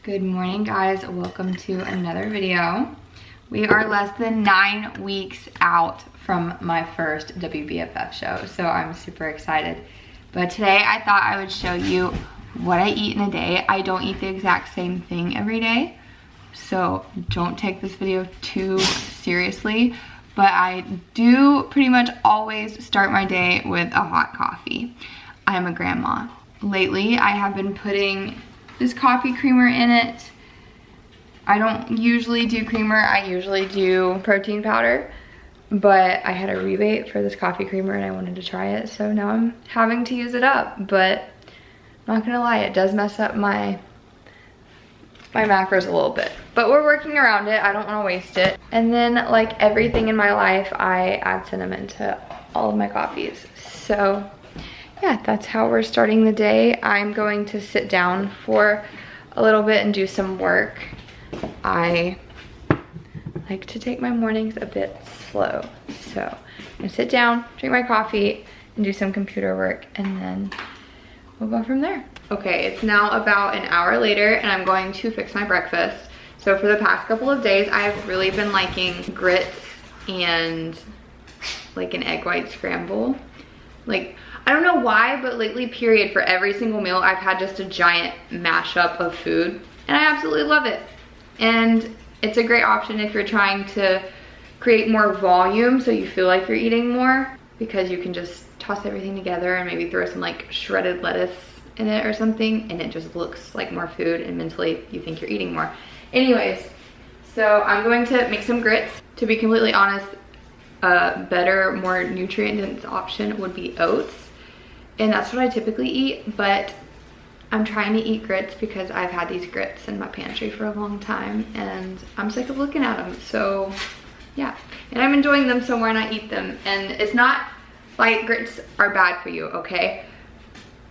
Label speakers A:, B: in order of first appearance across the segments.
A: Good morning, guys. Welcome to another video. We are less than 9 weeks out from my first WBFF show, so I'm super excited. But today I thought I would show you what I eat in a day. I don't eat the exact same thing every day, so don't take this video too seriously. But I do pretty much always start my day with a hot coffee. I'm a grandma. Lately, I have been putting this coffee creamer in it. I don't usually do creamer, I usually do protein powder, but I had a rebate for this coffee creamer and I wanted to try it, so now I'm having to use it up. But I'm not gonna lie, it does mess up my macros a little bit, but we're working around it. I don't want to waste it. And then, like everything in my life, I add cinnamon to all of my coffees. So yeah, that's how we're starting the day. I'm going to sit down for a little bit and do some work. I like to take my mornings a bit slow. So I'm gonna sit down, drink my coffee, and do some computer work, and then we'll go from there. Okay, it's now about an hour later and I'm going to fix my breakfast. So for the past couple of days, I've really been liking grits and like an egg white scramble. Like, I don't know why, but lately, period, for every single meal, I've had just a giant mashup of food, and I absolutely love it. And it's a great option if you're trying to create more volume so you feel like you're eating more, because you can just toss everything together and maybe throw some like shredded lettuce in it or something, and it just looks like more food, and mentally you think you're eating more. Anyways, so I'm going to make some grits. To be completely honest, a better, more nutrient-dense option would be oats. And that's what I typically eat, but I'm trying to eat grits because I've had these grits in my pantry for a long time and I'm sick of looking at them. So yeah, and I'm enjoying them, so why not eat them? And it's not like grits are bad for you, okay?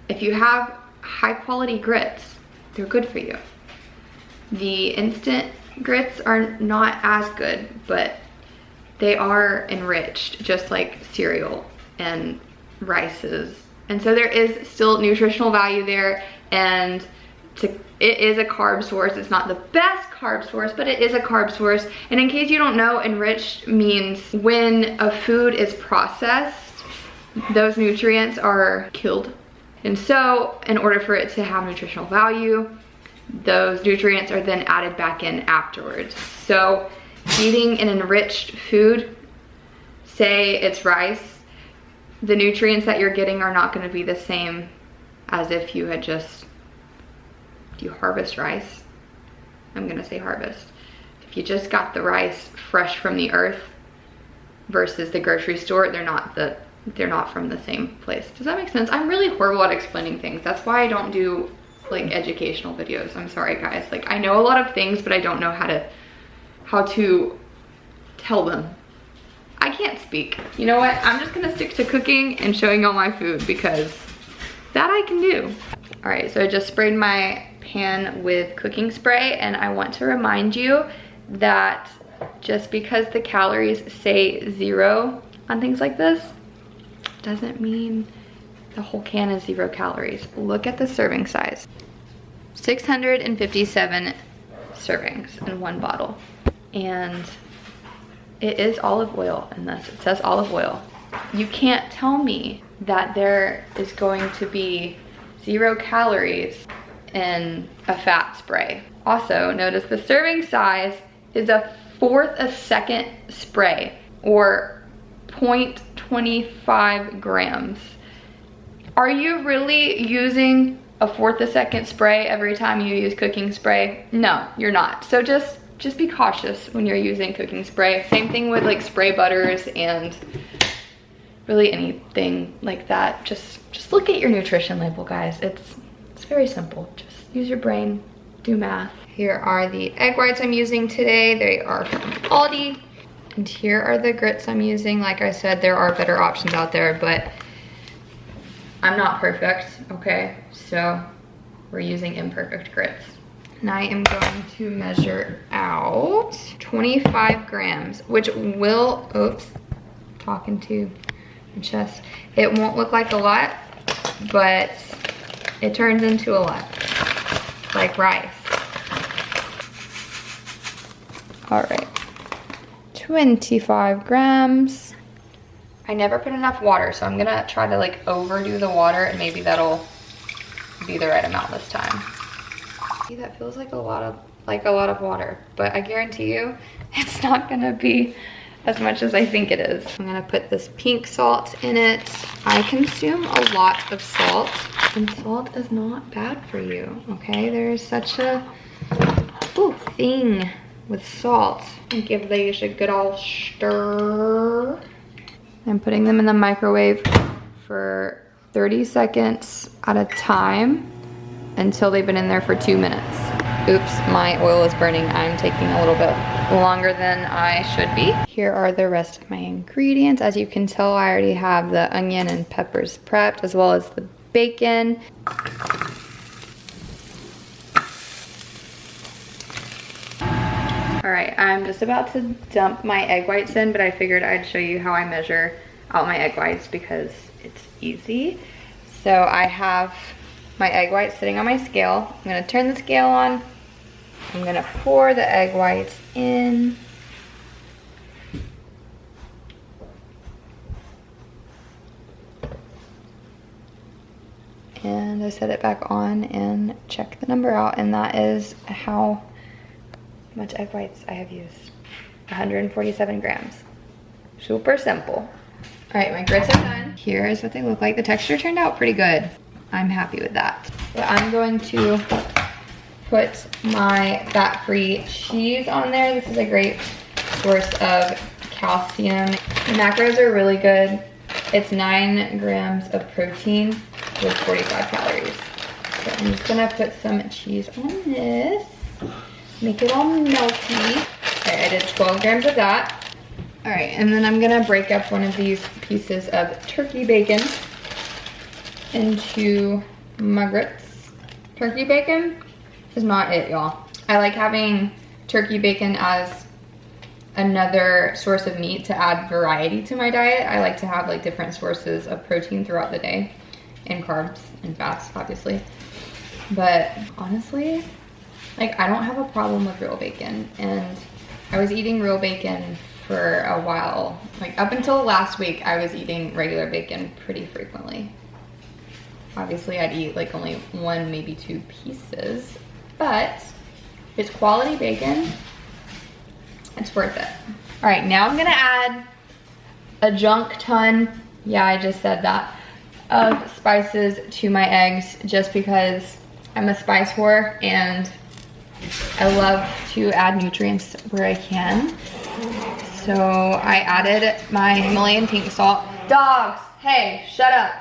A: If you have high quality grits, they're good for you. The instant grits are not as good, but they are enriched, just like cereal and rices. And so there is still nutritional value there, and it is a carb source. It's not the best carb source, but it is a carb source. And in case you don't know, enriched means when a food is processed, those nutrients are killed. And so in order for it to have nutritional value, those nutrients are then added back in afterwards. So eating an enriched food, say it's rice, the nutrients that you're getting are not going to be the same as if you had just, do you harvest rice? I'm going to say harvest. If you just got the rice fresh from the earth versus the grocery store, they're not from the same place. Does that make sense? I'm really horrible at explaining things. That's why I don't do like educational videos. I'm sorry, guys. Like, I know a lot of things, but I don't know how to tell them. I can't speak. You know what? I'm just gonna stick to cooking and showing y'all my food because that I can do. All right, so I just sprayed my pan with cooking spray, and I want to remind you that just because the calories say 0 on things like this doesn't mean the whole can is 0 calories. Look at the serving size. 657 servings in one bottle. And it is olive oil in this. It says olive oil. You can't tell me that there is going to be 0 calories in a fat spray. Also, notice the serving size is 1/4 a second spray, or 0.25 grams. Are you really using 1/4 a second spray every time you use cooking spray? No, you're not. So just be cautious when you're using cooking spray. Same thing with like spray butters and really anything like that. Just look at your nutrition label, guys. It's very simple. Just use your brain, do math. Here are the egg whites I'm using today. They are from Aldi. And here are the grits I'm using. Like I said, there are better options out there, but I'm not perfect, okay? So we're using imperfect grits. And I am going to measure out 25 grams, which will, oops, talking to my chest. It won't look like a lot, but it turns into a lot, like rice. All right, 25 grams. I never put enough water, so I'm gonna try to like overdo the water, and maybe that'll be the right amount this time. See, that feels like a lot of water, but I guarantee you it's not gonna be as much as I think it is. I'm gonna put this pink salt in it. I consume a lot of salt, and salt is not bad for you, okay? There is such a thing with salt. And give these a good old stir. I'm putting them in the microwave for 30 seconds at a time until they've been in there for 2 minutes. Oops, my oil is burning. I'm taking a little bit longer than I should be. Here are the rest of my ingredients. As you can tell, I already have the onion and peppers prepped, as well as the bacon. All right, I'm just about to dump my egg whites in, but I figured I'd show you how I measure out my egg whites because it's easy. So I have my egg whites sitting on my scale. I'm gonna turn the scale on. I'm gonna pour the egg whites in. And I set it back on and check the number out, and that is how much egg whites I have used. 147 grams. Super simple. All right, my grits are done. Here's what they look like. The texture turned out pretty good. I'm happy with that. So I'm going to put my fat-free cheese on there. This is a great source of calcium. The macros are really good. It's 9 grams of protein with 45 calories. So I'm just gonna put some cheese on this. Make it all melty. Okay, I did 12 grams of that. All right, and then I'm gonna break up one of these pieces of turkey bacon into my grits. Turkey bacon is not it, y'all. I like having turkey bacon as another source of meat to add variety to my diet. I like to have like different sources of protein throughout the day, and carbs and fats, obviously. But honestly, like, I don't have a problem with real bacon, and I was eating real bacon for a while. Like, up until last week, I was eating regular bacon pretty frequently. Obviously, I'd eat like only 1, maybe 2 pieces, but if it's quality bacon, it's worth it. All right, now I'm gonna add a junk ton, yeah, I just said that, of spices to my eggs, just because I'm a spice whore and I love to add nutrients where I can. So I added my Himalayan pink salt. Dogs, hey, shut up.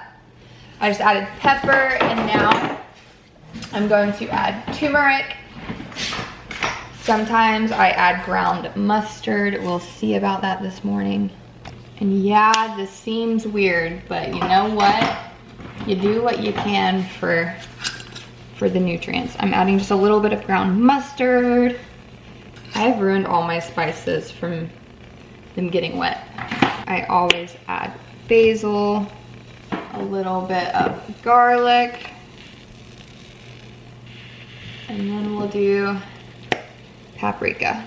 A: I just added pepper, and now I'm going to add turmeric. Sometimes I add ground mustard. We'll see about that this morning. And yeah, this seems weird, but you know what? You do what you can for the nutrients. I'm adding just a little bit of ground mustard. I've ruined all my spices from them getting wet. I always add basil, a little bit of garlic, and then we'll do paprika.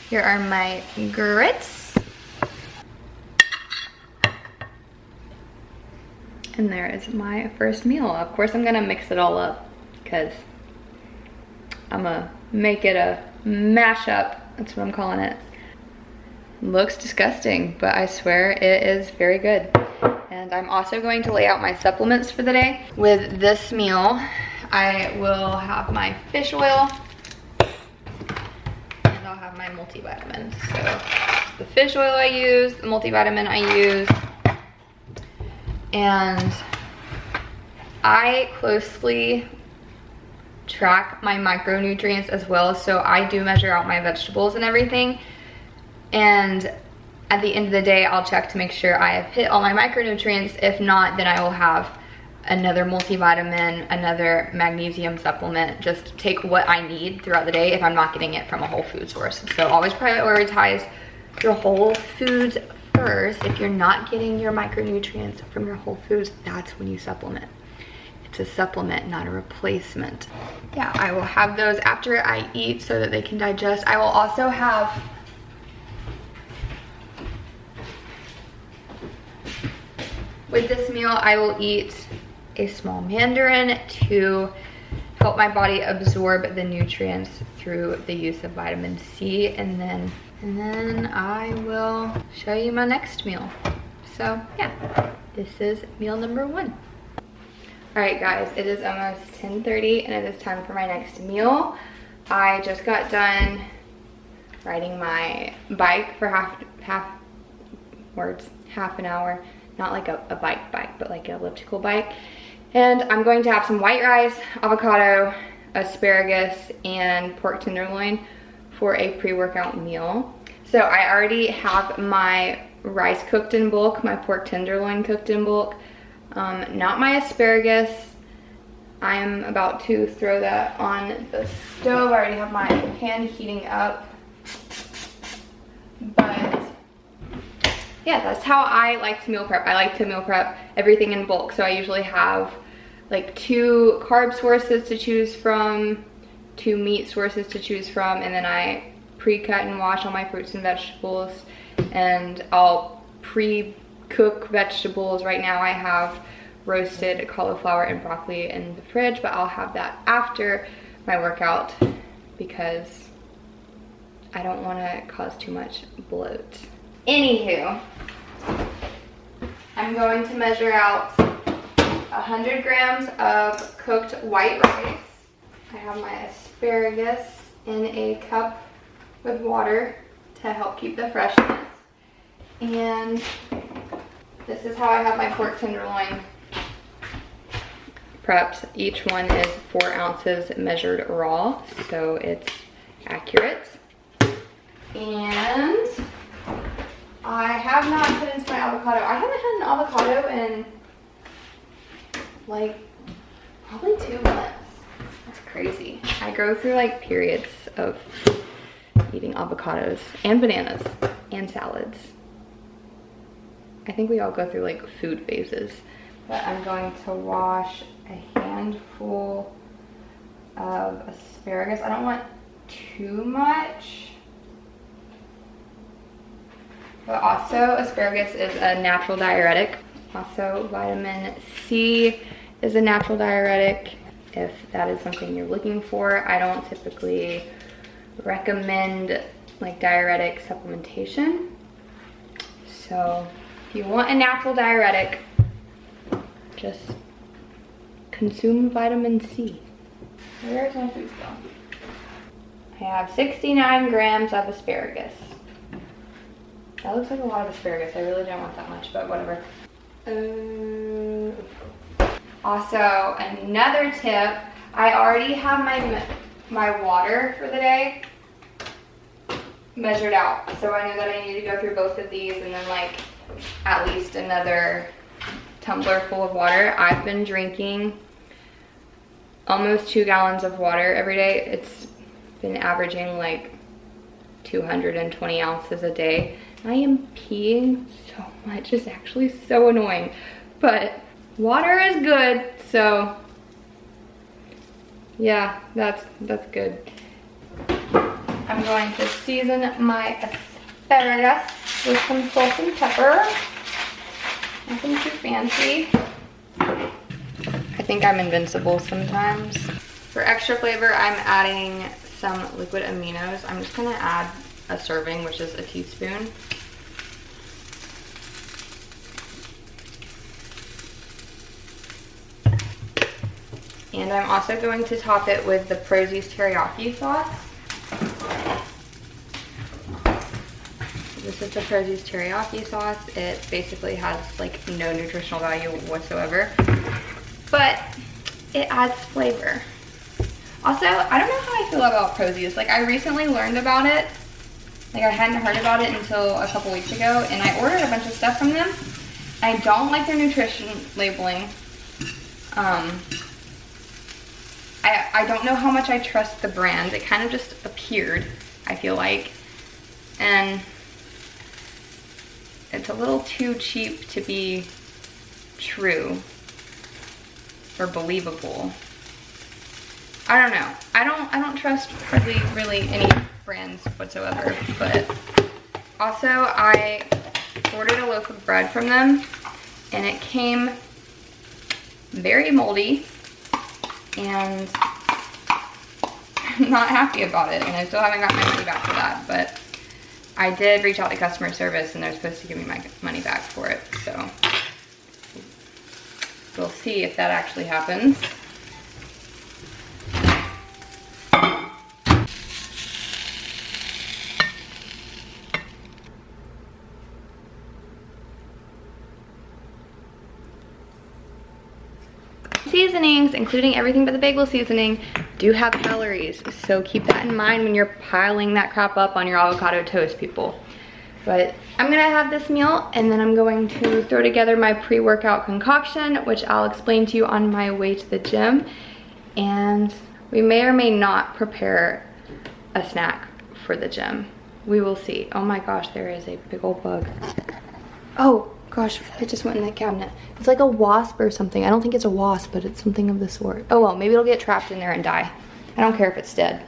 A: Here are my grits. And there is my first meal. Of course, I'm gonna mix it all up because I'm gonna make it a mashup. That's what I'm calling it. Looks disgusting, but I swear it is very good. And I'm also going to lay out my supplements for the day. With this meal, I will have my fish oil and I'll have my multivitamins. So the fish oil I use, the multivitamin I use, and I closely track my micronutrients as well, so I do measure out my vegetables and everything, and at the end of the day I'll check to make sure I have hit all my micronutrients. If not, then I will have another multivitamin, another magnesium supplement, just take what I need throughout the day if I'm not getting it from a whole food source. So always prioritize your whole foods first. If you're not getting your micronutrients from your whole foods, that's when you supplement. It's a supplement, not a replacement. Yeah, I will have those after I eat so that they can digest. I will also have with this meal, I will eat a small mandarin to help my body absorb the nutrients through the use of vitamin C, and then I will show you my next meal. So yeah, this is meal number 1. All right guys, it is almost 10:30 and it is time for my next meal. I just got done riding my bike for half an hour. Not like a bike, but like an elliptical bike. And I'm going to have some white rice, avocado, asparagus, and pork tenderloin for a pre-workout meal. So I already have my rice cooked in bulk, my pork tenderloin cooked in bulk. Not my asparagus. I'm about to throw that on the stove. I already have my pan heating up. But yeah, that's how I like to meal prep. I like to meal prep everything in bulk. So I usually have like 2 carb sources to choose from, 2 meat sources to choose from, and then I pre-cut and wash all my fruits and vegetables, and I'll pre-cook vegetables. Right now I have roasted cauliflower and broccoli in the fridge, but I'll have that after my workout because I don't want to cause too much bloat. Anywho, I'm going to measure out 100 grams of cooked white rice. I have my asparagus in a cup with water to help keep the freshness. And this is how I have my pork tenderloin prepped. Each one is 4 ounces measured raw, so it's accurate. And I have not put into my avocado. I haven't had an avocado in like probably 2 months. That's crazy. I go through like periods of eating avocados and bananas and salads. I think we all go through like food phases. But I'm going to wash a handful of asparagus. I don't want too much. But also, asparagus is a natural diuretic. Also, vitamin C is a natural diuretic if that is something you're looking for. I don't typically recommend like diuretic supplementation. So if you want a natural diuretic, just consume vitamin C. Where's my food go? I have 69 grams of asparagus. That looks like a lot of asparagus. I really don't want that much, but whatever. Also, another tip, I already have my water for the day measured out. So I know that I need to go through both of these and then like at least another tumbler full of water. I've been drinking almost 2 gallons of water every day. It's been averaging like 220 ounces a day. I am peeing so much. It's actually so annoying, but water is good. So yeah, that's good. I'm going to season my asparagus with some salt and pepper. Nothing too fancy. I think I'm invincible sometimes. For extra flavor, I'm adding some liquid aminos. I'm just gonna add a serving, which is a teaspoon. And I'm also going to top it with the Prozie's teriyaki sauce. This is the Prozie's teriyaki sauce. It basically has like no nutritional value whatsoever, but it adds flavor. Also, I don't know how I feel about Prozie's. Like, I recently learned about it. Like, I hadn't heard about it until a couple weeks ago, and I ordered a bunch of stuff from them. I don't like their nutrition labeling. I don't know how much I trust the brand. It kind of just appeared, I feel like. And it's a little too cheap to be true. or believable. I don't know. I don't trust hardly really any brands whatsoever, but also I ordered a loaf of bread from them and it came very moldy and I'm not happy about it, and I still haven't got my money back for that, but I did reach out to customer service and they're supposed to give me my money back for it, so we'll see if that actually happens. Seasonings, including everything but the bagel seasoning, do have calories, so keep that in mind when you're piling that crap up on your avocado toast, people. But I'm gonna have this meal and then I'm going to throw together my pre-workout concoction, which I'll explain to you on my way to the gym. And we may or may not prepare a snack for the gym. We will see. Oh my gosh, there is a big old bug. Oh gosh, it just went in the cabinet. It's like a wasp or something. I don't think it's a wasp, but it's something of the sort. Oh well, maybe it'll get trapped in there and die. I don't care if it's dead.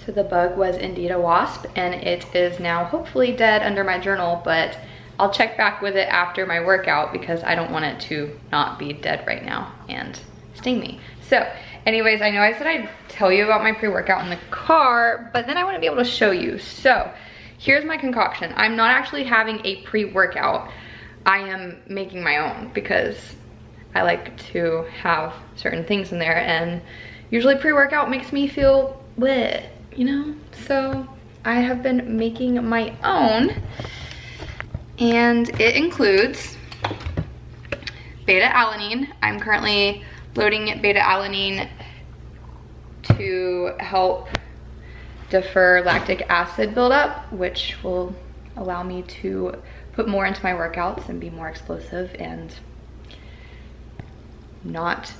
A: So the bug was indeed a wasp, and it is now hopefully dead under my journal, but I'll check back with it after my workout because I don't want it to not be dead right now and sting me. So anyways, I know I said I'd tell you about my pre-workout in the car, but then I want to be able to show you. So here's my concoction. I'm not actually having a pre-workout. I am making my own because I like to have certain things in there, and usually pre-workout makes me feel wet, you know? So I have been making my own, and it includes beta-alanine. I'm currently loading beta-alanine to help defer lactic acid buildup, which will allow me to put more into my workouts and be more explosive and not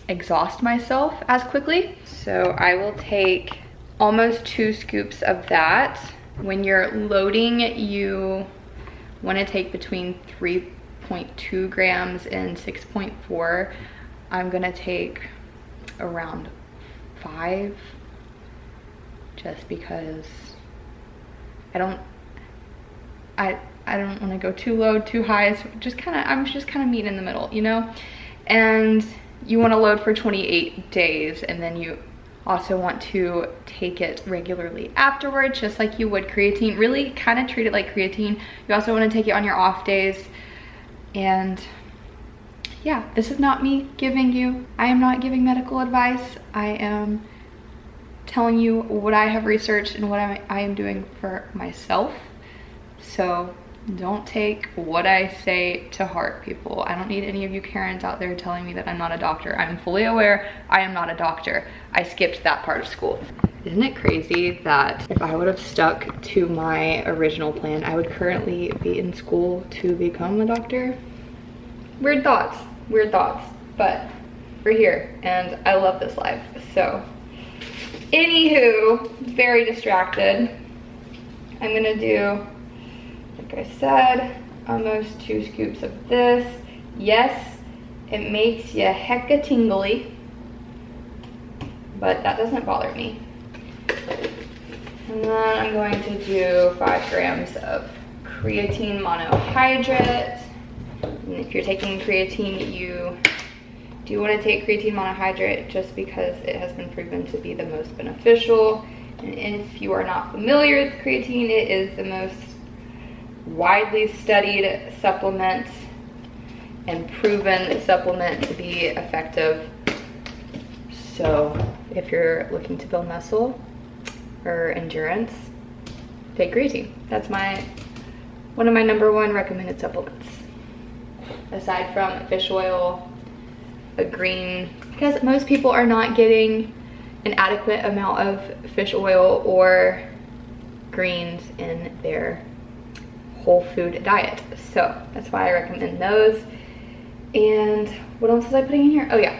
A: exhaust myself as quickly. So I will take almost 2 scoops of that. When you're loading, you want to take between 3.2 grams and 6.4. I'm gonna take around 5 just because I don't want to go too low, too high. So I'm just kind of meet in the middle, you know? And you want to load for 28 days, and then you also want to take it regularly afterwards, just like you would creatine. Really kind of treat it like creatine. You also want to take it on your off days. And yeah, this is not me I am not giving medical advice. I am telling you what I have researched and what I am doing for myself. So don't take what I say to heart, people. I don't need any of you Karens out there telling me that I'm not a doctor. I'm fully aware I am not a doctor. I skipped that part of school. Isn't it crazy that if I would have stuck to my original plan, I would currently be in school to become a doctor? Weird thoughts, but we're here and I love this life. So anywho, very distracted. I'm gonna do, like I said, almost 2 scoops of this. Yes, it makes you hecka tingly, but that doesn't bother me. And then I'm going to do 5 grams of creatine monohydrate. And if you're taking creatine, you do want to take creatine monohydrate just because it has been proven to be the most beneficial. And if you are not familiar with creatine, it is the most widely studied supplement and proven supplement to be effective. So if you're looking to build muscle or endurance, take creatine. That's one of my #1 recommended supplements, aside from fish oil, a green, because most people are not getting an adequate amount of fish oil or greens in their whole food diet. So that's why I recommend those. And what else was I putting in here? Oh yeah,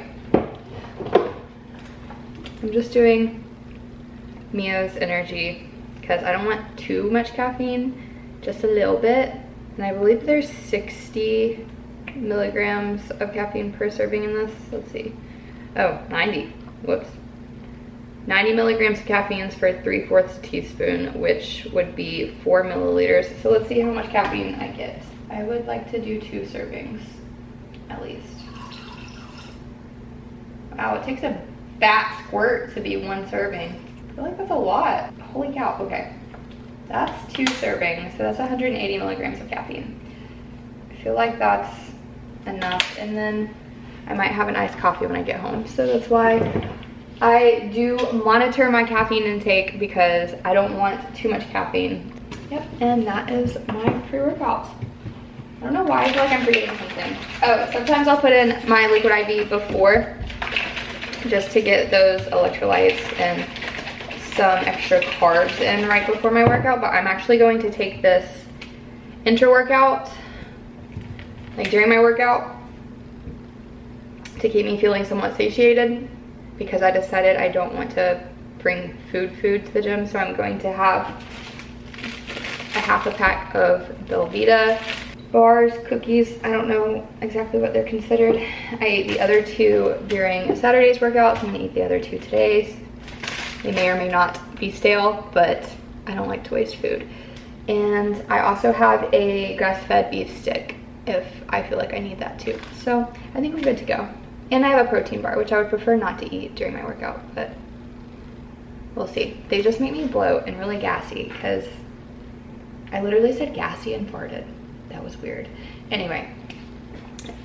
A: I'm just doing Mio's Energy because I don't want too much caffeine, just a little bit. And I believe there's 60 milligrams of caffeine per serving in this. Let's see. Oh, 90. Whoops. 90 milligrams of caffeine for 3/4 teaspoon, which would be 4 milliliters. So let's see how much caffeine I get. I would like to do 2 servings, at least. Wow, it takes a fat squirt to be 1 serving. I feel like that's a lot. Holy cow, okay. That's 2 servings, so that's 180 milligrams of caffeine. I feel like that's enough, and then I might have an iced coffee when I get home. So that's why I do monitor my caffeine intake, because I don't want too much caffeine. Yep, and that is my pre-workout. I don't know why I feel like I'm forgetting something. Oh, sometimes I'll put in my liquid IV before, just to get those electrolytes and some extra carbs in right before my workout, but I'm actually going to take this intra-workout, like during my workout, to keep me feeling somewhat satiated, because I decided I don't want to bring food to the gym. So I'm going to have a half a pack of Belvita bars, cookies. I don't know exactly what they're considered. I ate the other 2 during Saturday's workout, so I'm gonna eat the other 2 today's. They may or may not be stale, but I don't like to waste food. And I also have a grass-fed beef stick if I feel like I need that too. So I think I'm good to go. And I have a protein bar, which I would prefer not to eat during my workout, but we'll see. They just make me bloat and really gassy, because I literally said gassy and farted. That was weird. Anyway,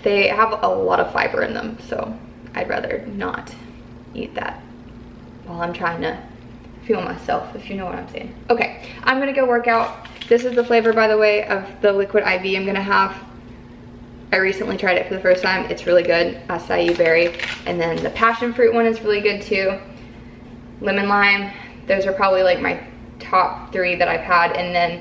A: they have a lot of fiber in them, so I'd rather not eat that while I'm trying to fuel myself, if you know what I'm saying. Okay, I'm gonna go work out. This is the flavor, by the way, of the liquid IV I'm gonna have. I recently tried it for the first time. It's really good, acai berry. And then the passion fruit one is really good too. Lemon lime, those are probably like my top 3 that I've had. And then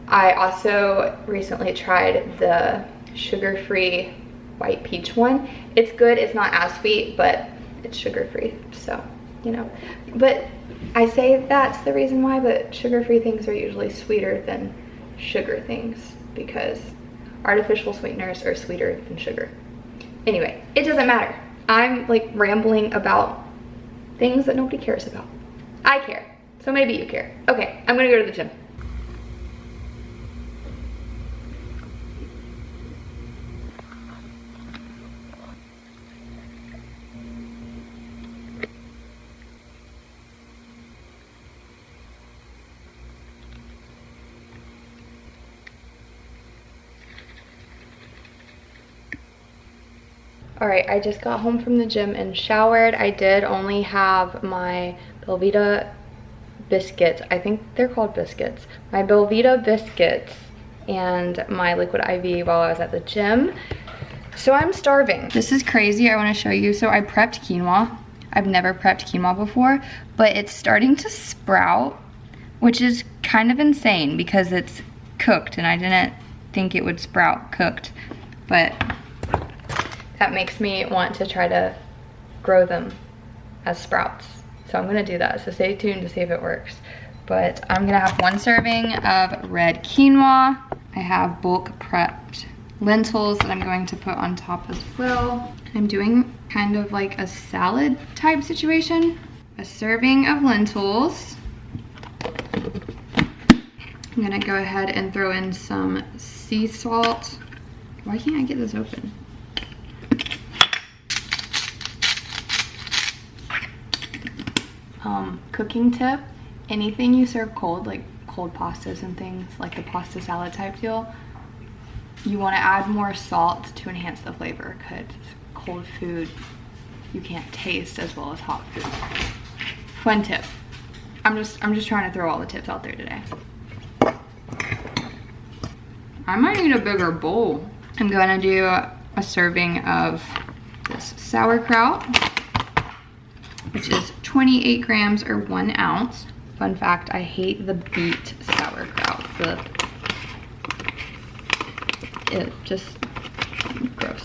A: I also recently tried the sugar-free white peach one. It's good, it's not as sweet, but it's sugar-free, so, you know. But I say that's the reason why, but sugar-free things are usually sweeter than sugar things, because artificial sweeteners are sweeter than sugar. Anyway, it doesn't matter. I'm like rambling about things that nobody cares about. I care, so maybe you care. Okay, I'm gonna go to the gym. All right, I just got home from the gym and showered. I did only have my Belvita biscuits. I think they're called biscuits. My Belvita biscuits and my liquid IV while I was at the gym. So I'm starving. This is crazy, I wanna show you. So I prepped quinoa. I've never prepped quinoa before, but it's starting to sprout, which is kind of insane because it's cooked and I didn't think it would sprout cooked, but that makes me want to try to grow them as sprouts. So I'm gonna do that, so stay tuned to see if it works. But I'm gonna have 1 serving of red quinoa. I have bulk prepped lentils that I'm going to put on top as well. I'm doing kind of like a salad type situation. A serving of lentils. I'm gonna go ahead and throw in some sea salt. Why can't I get this open? Cooking tip, anything you serve cold, like cold pastas and things, like the pasta salad type deal, you want to add more salt to enhance the flavor, because cold food you can't taste as well as hot food. Fun tip. I'm just trying to throw all the tips out there today. I might need a bigger bowl. I'm gonna do a serving of this sauerkraut, which is 28 grams or 1 ounce. Fun fact, I hate the beet sauerkraut. It just gross.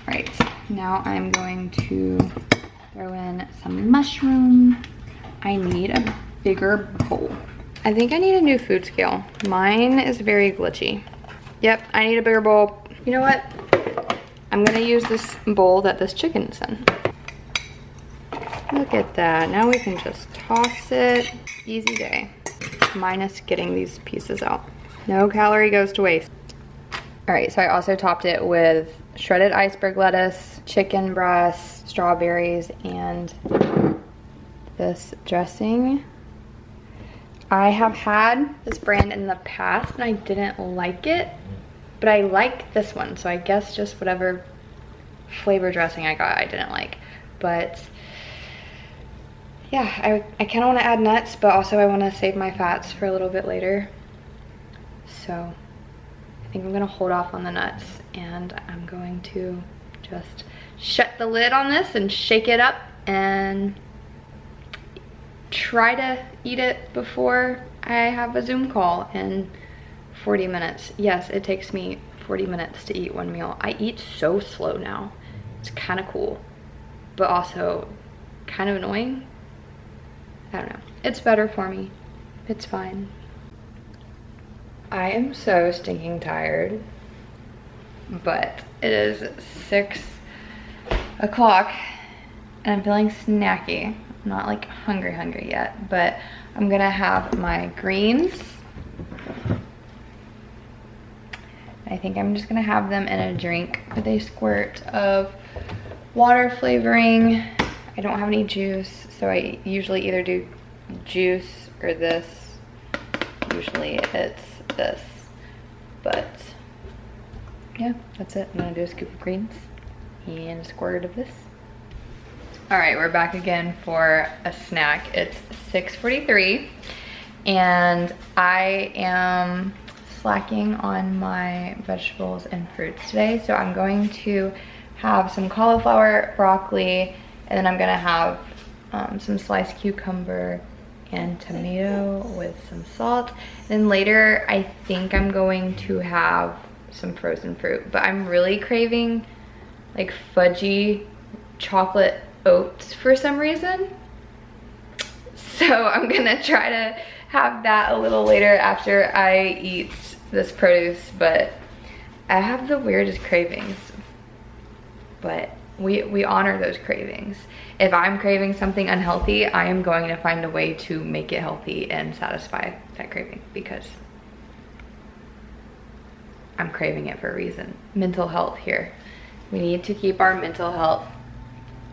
A: All right, now I'm going to throw in some mushroom. I need a bigger bowl. I think I need a new food scale. Mine is very glitchy. Yep, I need a bigger bowl. You know what? I'm gonna use this bowl that this chicken's in. Look at that. Now we can just toss it. Easy day. Minus getting these pieces out. No calorie goes to waste. All right, so I also topped it with shredded iceberg lettuce, chicken breast, strawberries, and this dressing. I have had this brand in the past and I didn't like it, but I like this one. So I guess just whatever flavor dressing I got, I didn't like. But yeah, I kind of want to add nuts, but also I want to save my fats for a little bit later. So I think I'm gonna hold off on the nuts and I'm going to just shut the lid on this and shake it up and try to eat it before I have a Zoom call in 40 minutes. Yes, it takes me 40 minutes to eat one meal. I eat so slow now. It's kind of cool, but also kind of annoying. I don't know. It's better for me. It's fine. I am so stinking tired, but it is 6 o'clock and I'm feeling snacky. I'm not like hungry yet, but I'm gonna have my greens. I think I'm just gonna have them in a drink with a squirt of water flavoring. I don't have any juice, so I usually either do juice or this. Usually it's this, but yeah, that's it. I'm gonna do a scoop of greens and a squirt of this. All right, we're back again for a snack. It's 6:43 and I am slacking on my vegetables and fruits today. So I'm going to have some cauliflower, broccoli, and then I'm gonna have some sliced cucumber and tomato with some salt. Then later, I think I'm going to have some frozen fruit, but I'm really craving like fudgy chocolate oats for some reason. So I'm gonna try to have that a little later after I eat this produce, but I have the weirdest cravings, but we honor those cravings. If I'm craving something unhealthy, I am going to find a way to make it healthy and satisfy that craving because I'm craving it for a reason. Mental health here. We need to keep our mental health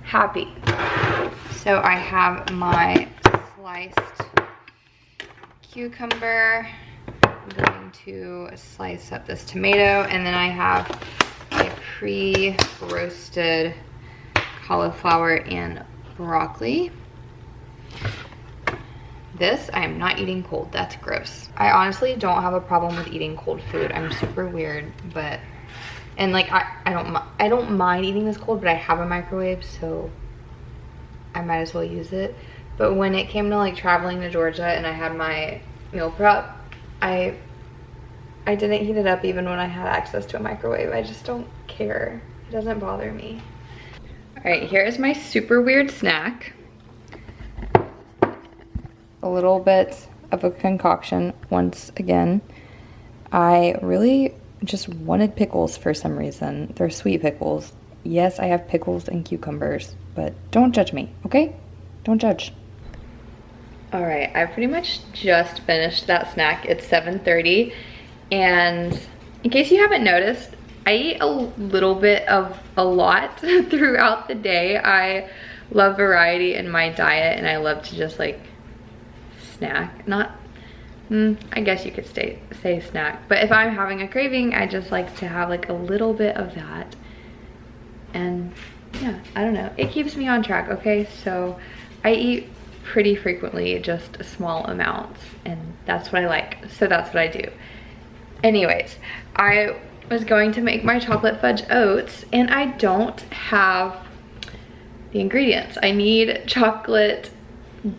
A: happy. So I have my sliced cucumber. I'm going to slice up this tomato, and then I have my pre-roasted cauliflower and broccoli. This I am not eating cold. That's gross. I honestly don't have a problem with eating cold food. I'm super weird, but and like I don't mind eating this cold, but I have a microwave, so I might as well use it. But when it came to like traveling to Georgia and I had my meal prep, I didn't heat it up even when I had access to a microwave. I just don't care. It doesn't bother me. All right, here is my super weird snack. A little bit of a concoction once again. I really just wanted pickles for some reason. They're sweet pickles. Yes, I have pickles and cucumbers, but don't judge me, okay? Don't judge. All right, I pretty much just finished that snack. It's 7:30, and in case you haven't noticed, I eat a little bit of a lot throughout the day. I love variety in my diet, and I love to just like snack. Not, I guess you could say snack, but if I'm having a craving, I just like to have like a little bit of that. And yeah, I don't know, it keeps me on track, okay? So I eat pretty frequently, just small amounts, and that's what I like, so that's what I do. Anyways, I was going to make my chocolate fudge oats, and I don't have the ingredients. I need chocolate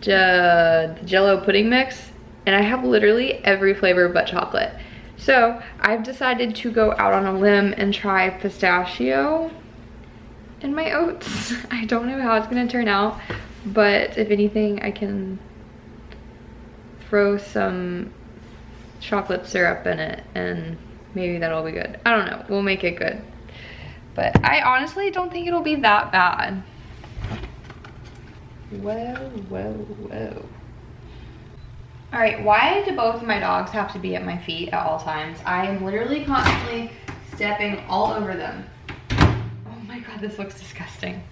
A: Jello pudding mix, and I have literally every flavor but chocolate. So I've decided to go out on a limb and try pistachio in my oats. I don't know how it's gonna turn out, but if anything, I can throw some chocolate syrup in it and maybe that'll be good. I don't know, we'll make it good. but I honestly don't think it'll be that bad. Whoa, whoa, whoa. All right, why do both of my dogs have to be at my feet at all times? I am literally constantly stepping all over them. Oh my God, this looks disgusting.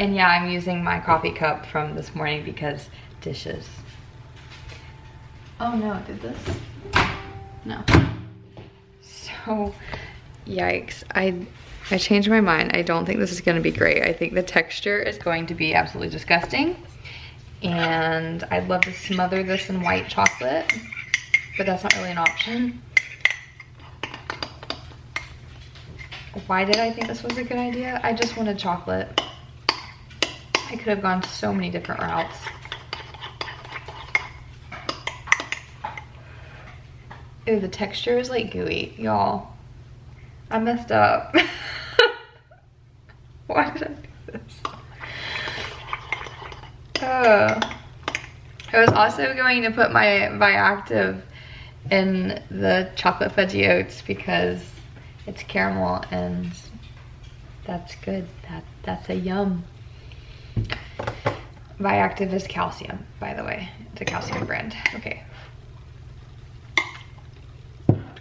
A: And yeah, I'm using my coffee cup from this morning because dishes. Oh no, did this? No. So, yikes. I changed my mind. I don't think this is gonna be great. I think the texture is going to be absolutely disgusting. And I'd love to smother this in white chocolate, but that's not really an option. Why did I think this was a good idea? I just wanted chocolate. I could have gone so many different routes. Ew, the texture is like gooey, y'all. I messed up. Why did I do this? I was also going to put my Bioactive in the chocolate fudgy oats because it's caramel and that's good. That's a yum. Bioactive is calcium, by the way. It's a calcium brand. Okay.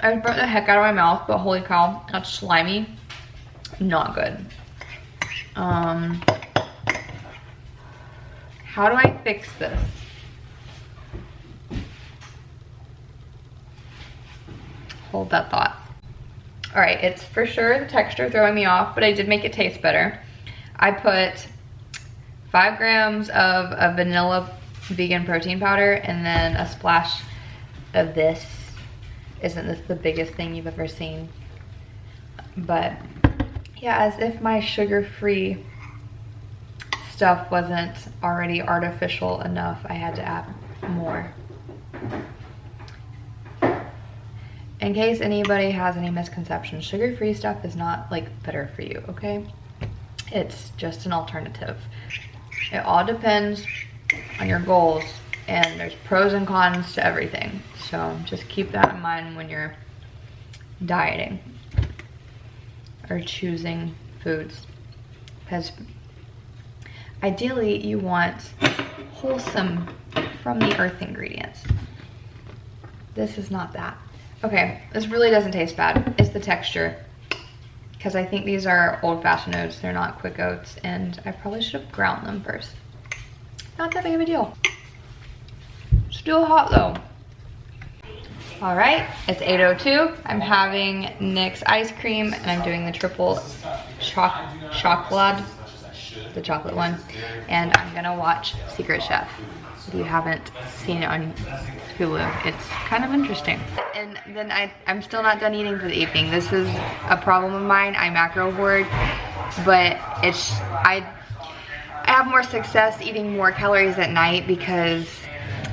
A: I burnt the heck out of my mouth, but holy cow, that's slimy. Not good. How do I fix this? Hold that thought. All right, it's for sure the texture throwing me off, but I did make it taste better. I put 5 grams of a vanilla vegan protein powder and then a splash of this. Isn't this the biggest thing you've ever seen? But yeah, as if my sugar-free stuff wasn't already artificial enough, I had to add more. In case anybody has any misconceptions, sugar-free stuff is not like better for you, okay? It's just an alternative. It all depends on your goals, and there's pros and cons to everything. So just keep that in mind when you're dieting or choosing foods. Because ideally you want wholesome from the earth ingredients. This is not that. Okay, this really doesn't taste bad. It's the texture. Because I think these are old-fashioned oats. They're not quick oats, and I probably should have ground them first. Not that big of a deal. Still hot though. All right, it's 8:02. I'm having Nick's ice cream, and I'm doing the triple chocolate, the chocolate one, and I'm gonna watch Secret Chef. If you haven't seen it on Hulu, it's kind of interesting. And then I'm still not done eating for the evening. This is a problem of mine. I macro hoard, but I have more success eating more calories at night because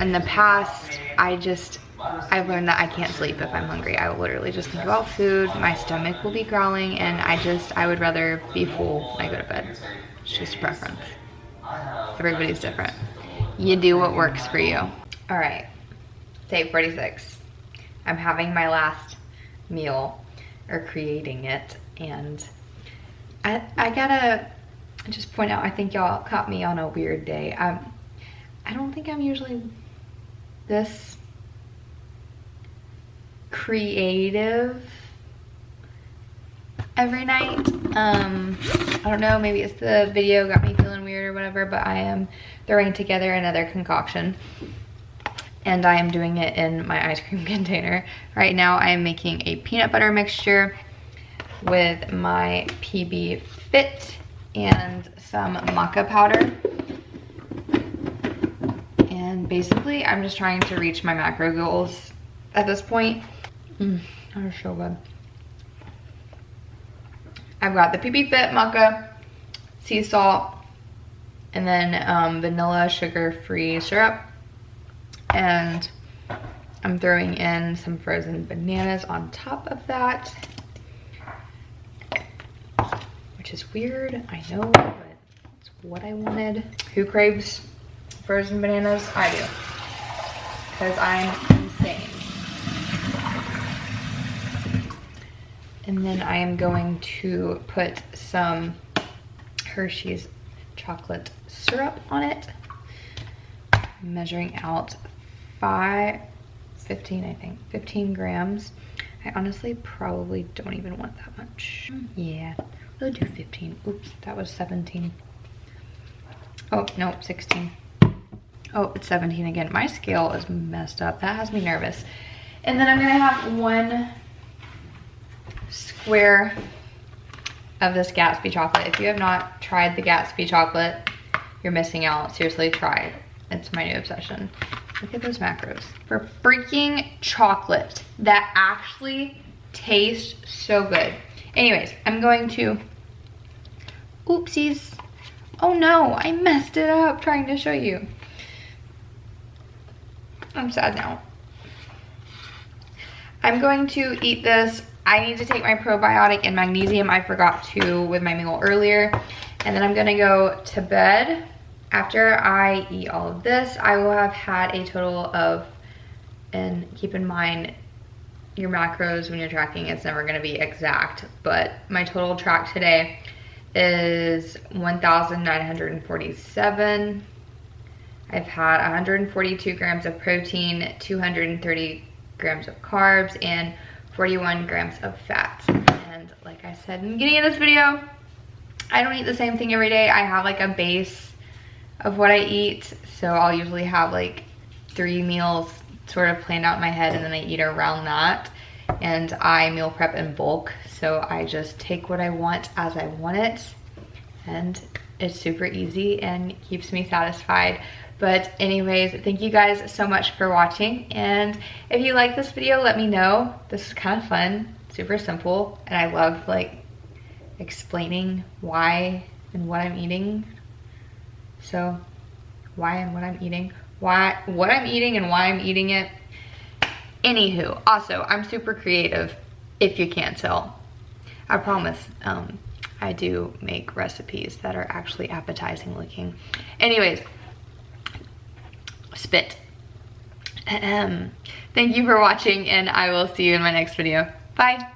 A: in the past I've learned that I can't sleep if I'm hungry. I will literally just think about food, my stomach will be growling, and I would rather be full when I go to bed. It's just a preference. Everybody's different. You do what works for you. All right, it's 8:46. I'm having my last meal, or creating it, and I gotta just point out, I think y'all caught me on a weird day. I don't think I'm usually this creative every night. I don't know, maybe it's the video got me feeling weird or whatever, but I am throwing together another concoction, and I am doing it in my ice cream container. Right now I am making a peanut butter mixture with my PB Fit and some maca powder. And basically I'm just trying to reach my macro goals at this point. That is so good. I've got the PB Fit maca, sea salt, and then vanilla sugar-free syrup. And I'm throwing in some frozen bananas on top of that, which is weird, I know, but it's what I wanted. Who craves frozen bananas? I do, because I'm insane. And then I am going to put some Hershey's chocolate syrup on it. I'm measuring out 15 I think, 15 grams. I honestly probably don't even want that much. Yeah, we'll do 15. Oops, that was 17. Oh, no, 16. Oh, it's 17 again. My scale is messed up. That has me nervous. And then I'm gonna have 1 square of this Gatsby chocolate. If you have not tried the Gatsby chocolate, you're missing out. Seriously, try it. It's my new obsession. Look at those macros. For freaking chocolate that actually tastes so good. Anyways, I'm going to, oopsies. Oh no, I messed it up trying to show you. I'm sad now. I'm going to eat this. I need to take my probiotic and magnesium. I forgot to with my meal earlier. And then I'm gonna go to bed. After I eat all of this, I will have had a total of, and keep in mind, your macros when you're tracking, it's never gonna be exact, but my total track today is 1,947. I've had 142 grams of protein, 230 grams of carbs, and 41 grams of fat. And like I said in the beginning of this video, I don't eat the same thing every day. I have like a base of what I eat. So I'll usually have like 3 meals sort of planned out in my head, and then I eat around that. And I meal prep in bulk. So I just take what I want as I want it. And it's super easy and keeps me satisfied. But anyways, thank you guys so much for watching. And if you like this video, let me know. This is kind of fun, super simple. And I love like explaining why and what I'm eating. So why and what I'm eating, what I'm eating and why I'm eating it. Anywho, also, I'm super creative, if you can't tell. I promise, I do make recipes that are actually appetizing looking. Anyways, spit. Thank you for watching, and I will see you in my next video. Bye.